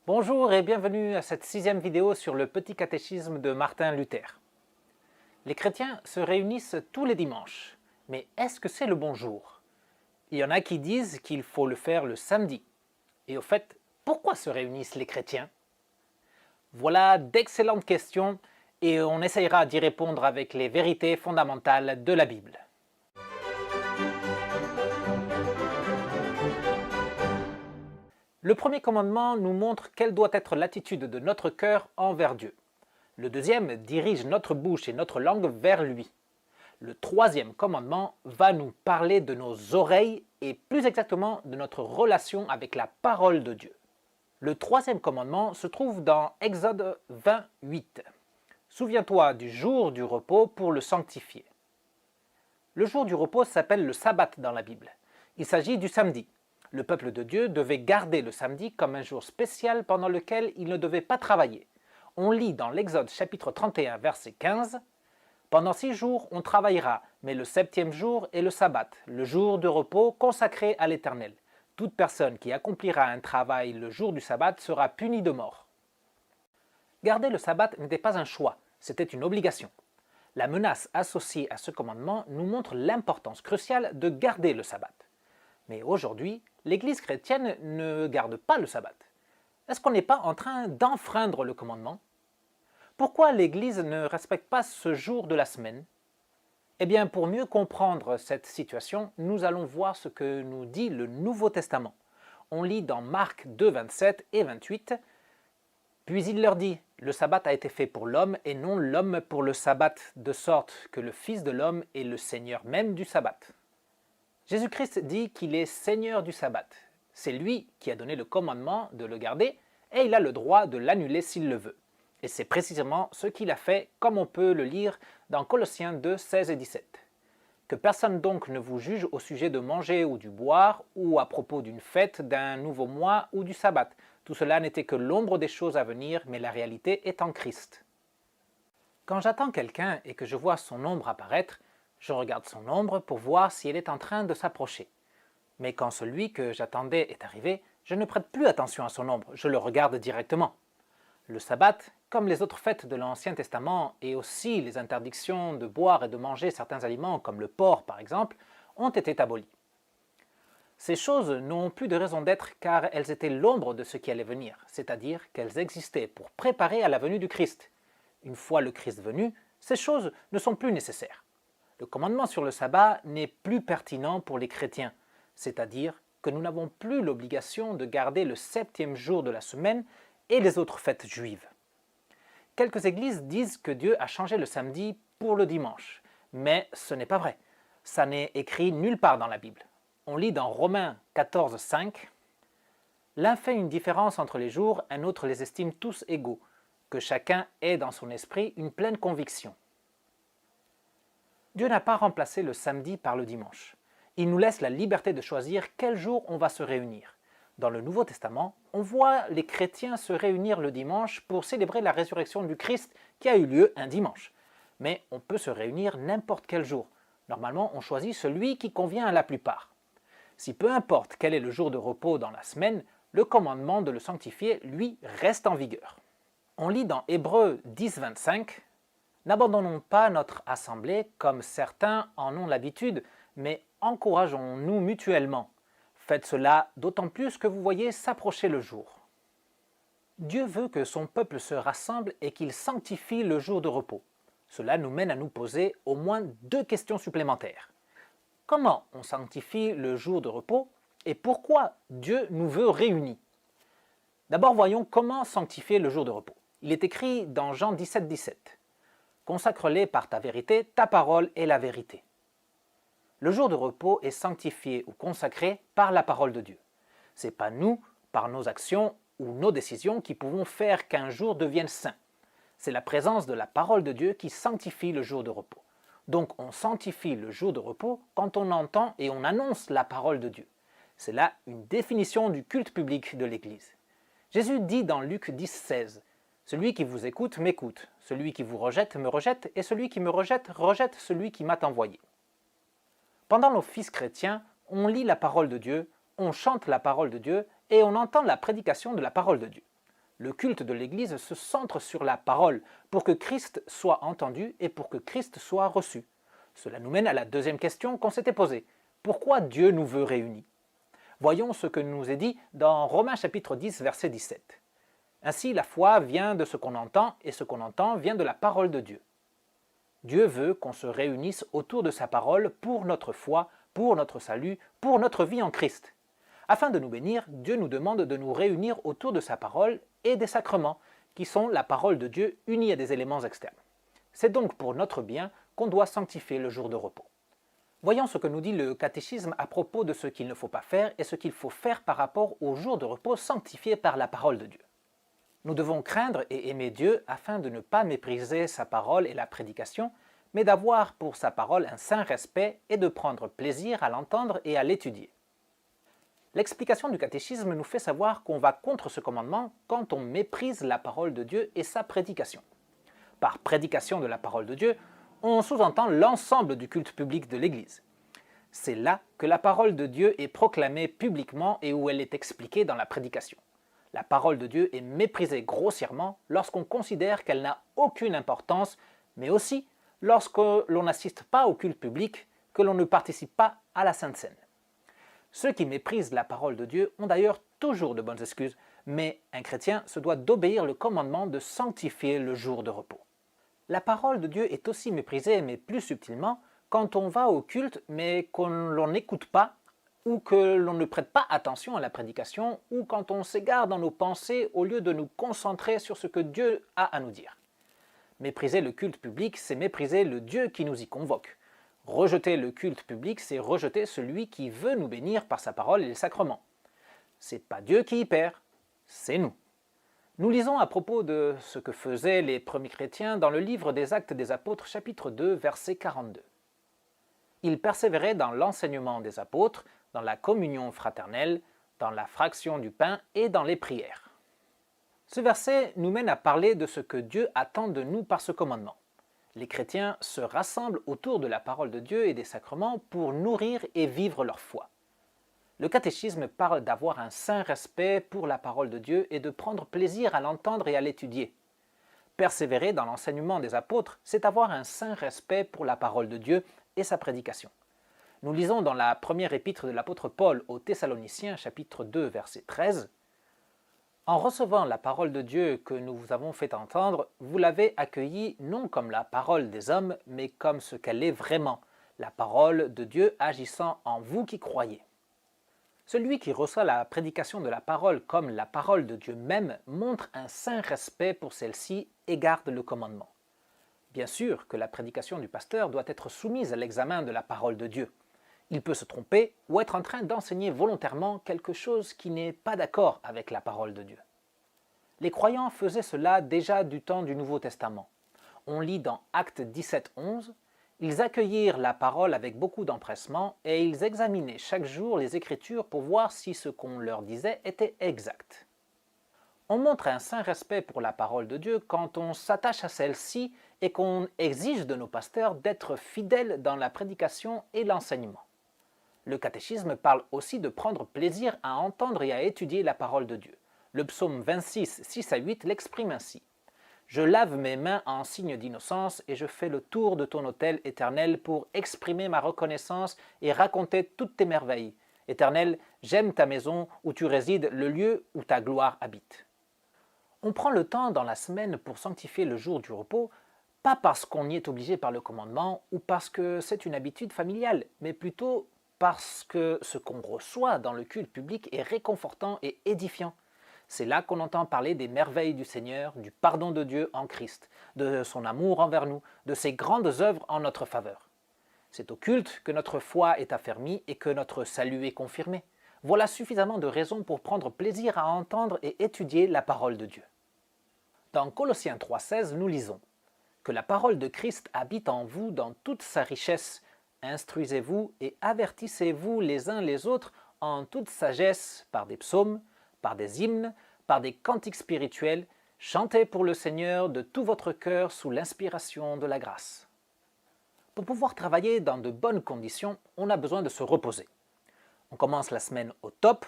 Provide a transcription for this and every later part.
Bonjour et bienvenue à cette 6e vidéo sur le petit catéchisme de Martin Luther. Les chrétiens se réunissent tous les dimanches, mais est-ce que c'est le bon jour? Il y en a qui disent qu'il faut le faire le samedi. Et au fait, pourquoi se réunissent les chrétiens? Voilà d'excellentes questions et on essayera d'y répondre avec les vérités fondamentales de la Bible. Le premier commandement nous montre quelle doit être l'attitude de notre cœur envers Dieu. Le deuxième dirige notre bouche et notre langue vers lui. Le troisième commandement va nous parler de nos oreilles et plus exactement de notre relation avec la parole de Dieu. Le troisième commandement se trouve dans Exode 28. Souviens-toi du jour du repos pour le sanctifier. Le jour du repos s'appelle le sabbat dans la Bible. Il s'agit du samedi. Le peuple de Dieu devait garder le samedi comme un jour spécial pendant lequel il ne devait pas travailler. On lit dans l'Exode chapitre 31 verset 15 « Pendant 6 jours on travaillera, mais le 7e jour est le sabbat, le jour de repos consacré à l'Éternel. Toute personne qui accomplira un travail le jour du sabbat sera punie de mort. » Garder le sabbat n'était pas un choix, c'était une obligation. La menace associée à ce commandement nous montre l'importance cruciale de garder le sabbat. Mais aujourd'hui, l'Église chrétienne ne garde pas le sabbat. Est-ce qu'on n'est pas en train d'enfreindre le commandement? Pourquoi l'Église ne respecte pas ce jour de la semaine? Eh bien, pour mieux comprendre cette situation, nous allons voir ce que nous dit le Nouveau Testament. On lit dans Marc 2, 27 et 28 « Puis il leur dit, le sabbat a été fait pour l'homme et non l'homme pour le sabbat, de sorte que le Fils de l'homme est le Seigneur même du sabbat. » Jésus-Christ dit qu'il est Seigneur du sabbat. C'est lui qui a donné le commandement de le garder et il a le droit de l'annuler s'il le veut. Et c'est précisément ce qu'il a fait, comme on peut le lire dans Colossiens 2, 16 et 17. Que personne donc ne vous juge au sujet de manger ou du boire, ou à propos d'une fête, d'un nouveau mois ou du sabbat. Tout cela n'était que l'ombre des choses à venir, mais la réalité est en Christ. Quand j'attends quelqu'un et que je vois son ombre apparaître, je regarde son ombre pour voir si elle est en train de s'approcher. Mais quand celui que j'attendais est arrivé, je ne prête plus attention à son ombre, je le regarde directement. Le sabbat, comme les autres fêtes de l'Ancien Testament et aussi les interdictions de boire et de manger certains aliments comme le porc par exemple, ont été abolies. Ces choses n'ont plus de raison d'être car elles étaient l'ombre de ce qui allait venir, c'est-à-dire qu'elles existaient pour préparer à la venue du Christ. Une fois le Christ venu, ces choses ne sont plus nécessaires. Le commandement sur le sabbat n'est plus pertinent pour les chrétiens, c'est-à-dire que nous n'avons plus l'obligation de garder le 7e jour de la semaine et les autres fêtes juives. Quelques églises disent que Dieu a changé le samedi pour le dimanche, mais ce n'est pas vrai. Ça n'est écrit nulle part dans la Bible. On lit dans Romains 14, 5 « L'un fait une différence entre les jours, un autre les estime tous égaux, que chacun ait dans son esprit une pleine conviction. » Dieu n'a pas remplacé le samedi par le dimanche. Il nous laisse la liberté de choisir quel jour on va se réunir. Dans le Nouveau Testament, on voit les chrétiens se réunir le dimanche pour célébrer la résurrection du Christ qui a eu lieu un dimanche. Mais on peut se réunir n'importe quel jour. Normalement, on choisit celui qui convient à la plupart. Si peu importe quel est le jour de repos dans la semaine, le commandement de le sanctifier, lui, reste en vigueur. On lit dans Hébreux 10, 25 « N'abandonnons pas notre assemblée comme certains en ont l'habitude, mais encourageons-nous mutuellement. Faites cela d'autant plus que vous voyez s'approcher le jour. » Dieu veut que son peuple se rassemble et qu'il sanctifie le jour de repos. Cela nous mène à nous poser au moins 2 questions supplémentaires. Comment on sanctifie le jour de repos et pourquoi Dieu nous veut réunis? D'abord voyons comment sanctifier le jour de repos. Il est écrit dans Jean 17, 17. Consacre-les par ta vérité, ta parole est la vérité. Le jour de repos est sanctifié ou consacré par la parole de Dieu. Ce n'est pas nous, par nos actions ou nos décisions, qui pouvons faire qu'un jour devienne saint. C'est la présence de la parole de Dieu qui sanctifie le jour de repos. Donc on sanctifie le jour de repos quand on entend et on annonce la parole de Dieu. C'est là une définition du culte public de l'Église. Jésus dit dans Luc 10, 16 « Celui qui vous écoute m'écoute, celui qui vous rejette me rejette, et celui qui me rejette rejette celui qui m'a envoyé. » Pendant l'office chrétien, on lit la parole de Dieu, on chante la parole de Dieu et on entend la prédication de la parole de Dieu. Le culte de l'Église se centre sur la parole pour que Christ soit entendu et pour que Christ soit reçu. Cela nous mène à la deuxième question qu'on s'était posée. Pourquoi Dieu nous veut réunis? Voyons ce que nous est dit dans Romains chapitre 10, verset 17. Ainsi, la foi vient de ce qu'on entend et ce qu'on entend vient de la parole de Dieu. Dieu veut qu'on se réunisse autour de sa parole pour notre foi, pour notre salut, pour notre vie en Christ. Afin de nous bénir, Dieu nous demande de nous réunir autour de sa parole et des sacrements, qui sont la parole de Dieu unie à des éléments externes. C'est donc pour notre bien qu'on doit sanctifier le jour de repos. Voyons ce que nous dit le catéchisme à propos de ce qu'il ne faut pas faire et ce qu'il faut faire par rapport au jour de repos sanctifié par la parole de Dieu. Nous devons craindre et aimer Dieu afin de ne pas mépriser sa parole et la prédication, mais d'avoir pour sa parole un saint respect et de prendre plaisir à l'entendre et à l'étudier. L'explication du catéchisme nous fait savoir qu'on va contre ce commandement quand on méprise la parole de Dieu et sa prédication. Par prédication de la parole de Dieu, on sous-entend l'ensemble du culte public de l'Église. C'est là que la parole de Dieu est proclamée publiquement et où elle est expliquée dans la prédication. La parole de Dieu est méprisée grossièrement lorsqu'on considère qu'elle n'a aucune importance, mais aussi lorsque l'on n'assiste pas au culte public, que l'on ne participe pas à la Sainte Seine. Ceux qui méprisent la parole de Dieu ont d'ailleurs toujours de bonnes excuses, mais un chrétien se doit d'obéir le commandement de sanctifier le jour de repos. La parole de Dieu est aussi méprisée, mais plus subtilement, quand on va au culte, mais qu'on l'on n'écoute pas, ou que l'on ne prête pas attention à la prédication, ou quand on s'égare dans nos pensées au lieu de nous concentrer sur ce que Dieu a à nous dire. Mépriser le culte public, c'est mépriser le Dieu qui nous y convoque. Rejeter le culte public, c'est rejeter celui qui veut nous bénir par sa parole et les sacrements. C'est pas Dieu qui y perd, c'est nous. Nous lisons à propos de ce que faisaient les premiers chrétiens dans le livre des Actes des Apôtres, chapitre 2, verset 42. Ils persévéraient dans l'enseignement des apôtres, dans la communion fraternelle, dans la fraction du pain et dans les prières. Ce verset nous mène à parler de ce que Dieu attend de nous par ce commandement. Les chrétiens se rassemblent autour de la parole de Dieu et des sacrements pour nourrir et vivre leur foi. Le catéchisme parle d'avoir un saint respect pour la parole de Dieu et de prendre plaisir à l'entendre et à l'étudier. Persévérer dans l'enseignement des apôtres, c'est avoir un saint respect pour la parole de Dieu et sa prédication. Nous lisons dans la première épître de l'apôtre Paul aux Thessaloniciens, chapitre 2, verset 13, « En recevant la parole de Dieu que nous vous avons fait entendre, vous l'avez accueillie non comme la parole des hommes, mais comme ce qu'elle est vraiment, la parole de Dieu agissant en vous qui croyez. » Celui qui reçoit la prédication de la parole comme la parole de Dieu même montre un saint respect pour celle-ci et garde le commandement. Bien sûr que la prédication du pasteur doit être soumise à l'examen de la parole de Dieu. Il peut se tromper ou être en train d'enseigner volontairement quelque chose qui n'est pas d'accord avec la parole de Dieu. Les croyants faisaient cela déjà du temps du Nouveau Testament. On lit dans Actes 17, 11, « Ils accueillirent la parole avec beaucoup d'empressement et ils examinaient chaque jour les Écritures pour voir si ce qu'on leur disait était exact. » On montre un saint respect pour la parole de Dieu quand on s'attache à celle-ci et qu'on exige de nos pasteurs d'être fidèles dans la prédication et l'enseignement. Le catéchisme parle aussi de prendre plaisir à entendre et à étudier la parole de Dieu. Le psaume 26, 6 à 8 l'exprime ainsi. « Je lave mes mains en signe d'innocence et je fais le tour de ton autel éternel pour exprimer ma reconnaissance et raconter toutes tes merveilles. Éternel, j'aime ta maison où tu résides, le lieu où ta gloire habite. » On prend le temps dans la semaine pour sanctifier le jour du repos, pas parce qu'on y est obligé par le commandement ou parce que c'est une habitude familiale, mais plutôt parce que ce qu'on reçoit dans le culte public est réconfortant et édifiant. C'est là qu'on entend parler des merveilles du Seigneur, du pardon de Dieu en Christ, de son amour envers nous, de ses grandes œuvres en notre faveur. C'est au culte que notre foi est affermie et que notre salut est confirmé. Voilà suffisamment de raisons pour prendre plaisir à entendre et étudier la parole de Dieu. Dans Colossiens 3,16, nous lisons « Que la parole de Christ habite en vous dans toute sa richesse. Instruisez-vous et avertissez-vous les uns les autres en toute sagesse par des psaumes, par des hymnes, par des cantiques spirituels, chantez pour le Seigneur de tout votre cœur sous l'inspiration de la grâce. » Pour pouvoir travailler dans de bonnes conditions, on a besoin de se reposer. On commence la semaine au top,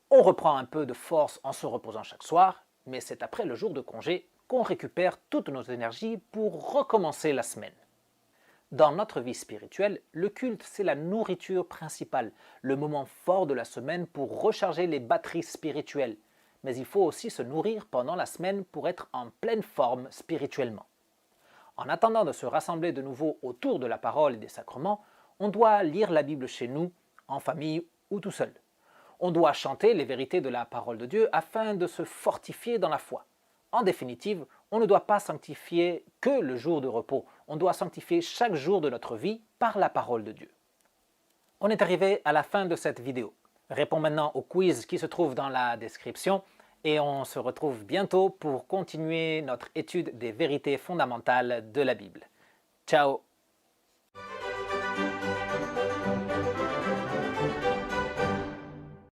on reprend un peu de force en se reposant chaque soir, mais c'est après le jour de congé qu'on récupère toutes nos énergies pour recommencer la semaine. Dans notre vie spirituelle, le culte, c'est la nourriture principale, le moment fort de la semaine pour recharger les batteries spirituelles. Mais il faut aussi se nourrir pendant la semaine pour être en pleine forme spirituellement. En attendant de se rassembler de nouveau autour de la parole et des sacrements, on doit lire la Bible chez nous, en famille ou tout seul. On doit chanter les vérités de la parole de Dieu afin de se fortifier dans la foi. En définitive, on ne doit pas sanctifier que le jour de repos, on doit sanctifier chaque jour de notre vie par la parole de Dieu. On est arrivé à la fin de cette vidéo. Réponds maintenant au quiz qui se trouve dans la description et on se retrouve bientôt pour continuer notre étude des vérités fondamentales de la Bible. Ciao!